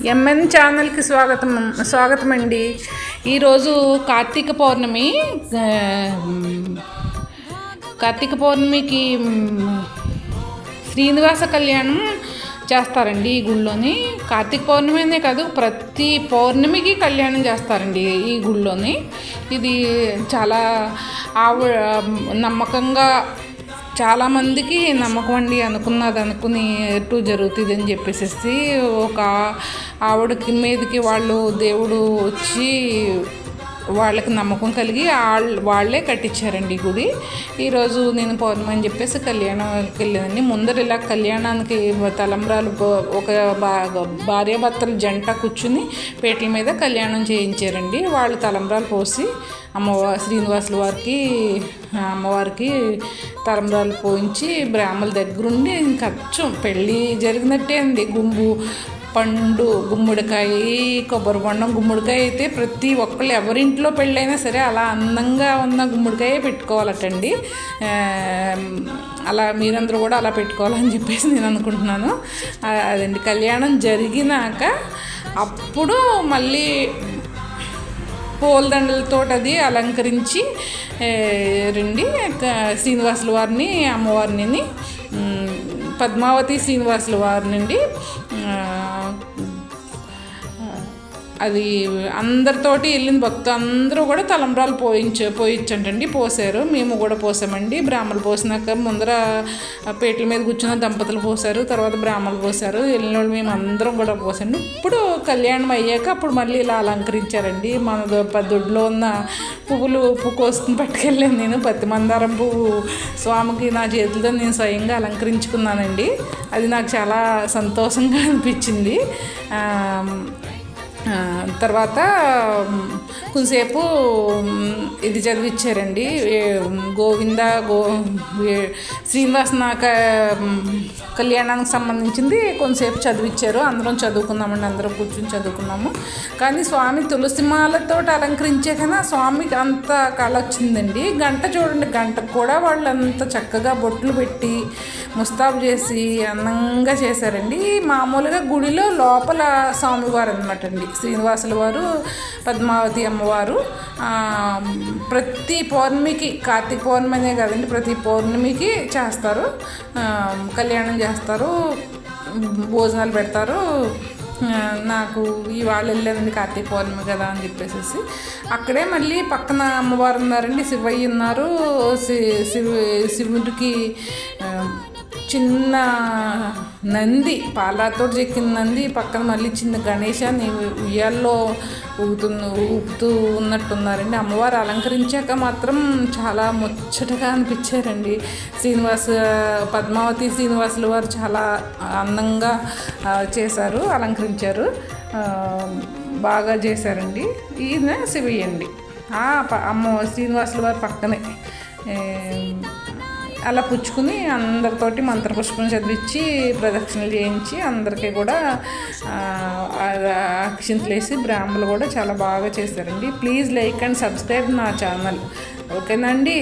MN ఛానల్కి స్వాగతం అండి. ఈరోజు కార్తీక పౌర్ణమికి శ్రీనివాస కళ్యాణం చేస్తారండి ఈ గుళ్ళోని. కార్తీక పౌర్ణమినే కాదు, ప్రతి పౌర్ణమికి కళ్యాణం చేస్తారండి ఈ గుళ్ళోని. ఇది చాలా నమ్మకంగా, చాలామందికి నమ్మకం అండి. అనుకుని ఎటు జరుగుతుంది అని చెప్పేసి ఒక ఆవిడకి మీదకి దేవుడు వచ్చి వాళ్ళకి నమ్మకం కలిగి వాళ్ళే కట్టించారండి ఈ గుడి. ఈరోజు నేను పౌర్ణమి అని చెప్పేసి కళ్యాణంకి వెళ్ళానండి. ముందర ఇలా కళ్యాణానికి తలంబ్రాలు ఒక భార్యాభర్తల జంట కూర్చుని పీటల మీద కళ్యాణం చేయించారండి. వాళ్ళు తలంబ్రాలు పోసి శ్రీనివాసుల వారికి, అమ్మవారికి తలంబ్రాలు పోయించి బ్రాహ్మణుల దగ్గరుండి ఖర్చు పెళ్ళి జరిగినట్టే అండి. పండు గుమ్మడికాయ, కొబ్బరి బొండం, గుమ్మడికాయ అయితే ప్రతి ఒక్కళ్ళు ఎవరింట్లో పెళ్ళైనా సరే అలా అందంగా ఉన్న గుమ్మడికాయ పెట్టుకోవాలటండి. అలా మీరందరూ కూడా అలా పెట్టుకోవాలని చెప్పేసి నేను అనుకుంటున్నాను. అదండి, కళ్యాణం జరిగినాక అప్పుడు మళ్ళీ పూలదండలతో అది అలంకరించి రండి శ్రీనివాసుల వారిని, అమ్మవారిని, పద్మావతి శ్రీనివాసుల వారినండి. అది అందరితోటి వెళ్ళిన భక్తులు అందరూ కూడా తలంబ్రాలు పోయించండి. పోసారు, మేము కూడా పోసామండి. బ్రాహ్మణులు పోసినాక ముందర పీటల మీద కూర్చున్న దంపతులు పోసారు, తర్వాత బ్రాహ్మణులు పోసారు. వెళ్ళిన వాళ్ళు మేము అందరం కూడా పోసండి. ఇప్పుడు కళ్యాణం అయ్యాక అప్పుడు మళ్ళీ ఇలా అలంకరించారండి. మన దొడ్లో ఉన్న పువ్వులు కోసుకుని పట్టుకెళ్ళాను నేను. పత్తి మందారం పువ్వు స్వామికి నా చేతులతో నేను స్వయంగా అలంకరించుకున్నానండి. అది నాకు చాలా సంతోషంగా అనిపించింది. తర్వాత కొంతసేపు ఇది చదివించారండి, శ్రీనివాస కళ్యాణానికి సంబంధించింది కొంతసేపు చదివించారు. అందరం చదువుకున్నామండి, అందరం కూర్చొని చదువుకున్నాము. కానీ స్వామి తులసిమాలతో అలంకరించే కన్నా స్వామికి అంత కళ వచ్చిందండి. గంట చూడండి, గంటకు కూడా వాళ్ళు అంత చక్కగా బొట్లు పెట్టి ముస్తాబు చేసి అందంగా చేశారండి. మామూలుగా గుడిలో లోపల స్వామివారు అనమాట అండి, శ్రీనివాసుల వారు, పద్మావతి అమ్మవారు. ప్రతి పౌర్ణమికి, కార్తీక పౌర్ణమి అనే కదండి, ప్రతి పౌర్ణమికి చేస్తారు, కళ్యాణం చేస్తారు, భోజనాలు పెడతారు. నాకు ఇవాళ వెళ్ళానండి, కార్తీక పౌర్ణమి కదా అని చెప్పేసి. అక్కడే మళ్ళీ పక్కన అమ్మవారు ఉన్నారండి, శివయ్య ఉన్నారు. శివుడికి చిన్న నంది, పాలతో చెక్కిన నంది, పక్కన మళ్ళీ చిన్న గణేశాన్ని ఉయ్యాల్లో ఊపుతూ ఉన్నట్టున్నారండి. అమ్మవారు అలంకరించాక మాత్రం చాలా ముచ్చటగా అనిపించారండి. పద్మావతి శ్రీనివాసుల వారు చాలా అందంగా చేశారు, అలంకరించారు, బాగా చేశారండి. ఈయన శివయ్య అండి, శ్రీనివాసుల వారి పక్కనే అలా పుచ్చుకుని అందరితోటి మంత్రపుష్పం చదివించి ప్రదక్షిణలు చేయించి అందరికీ కూడా అక్షింతలు వేసి బ్రాహ్మణులు కూడా చాలా బాగా చేశారండి. ప్లీజ్ లైక్ అండ్ సబ్స్క్రైబ్ నా ఛానల్. ఓకేనండి.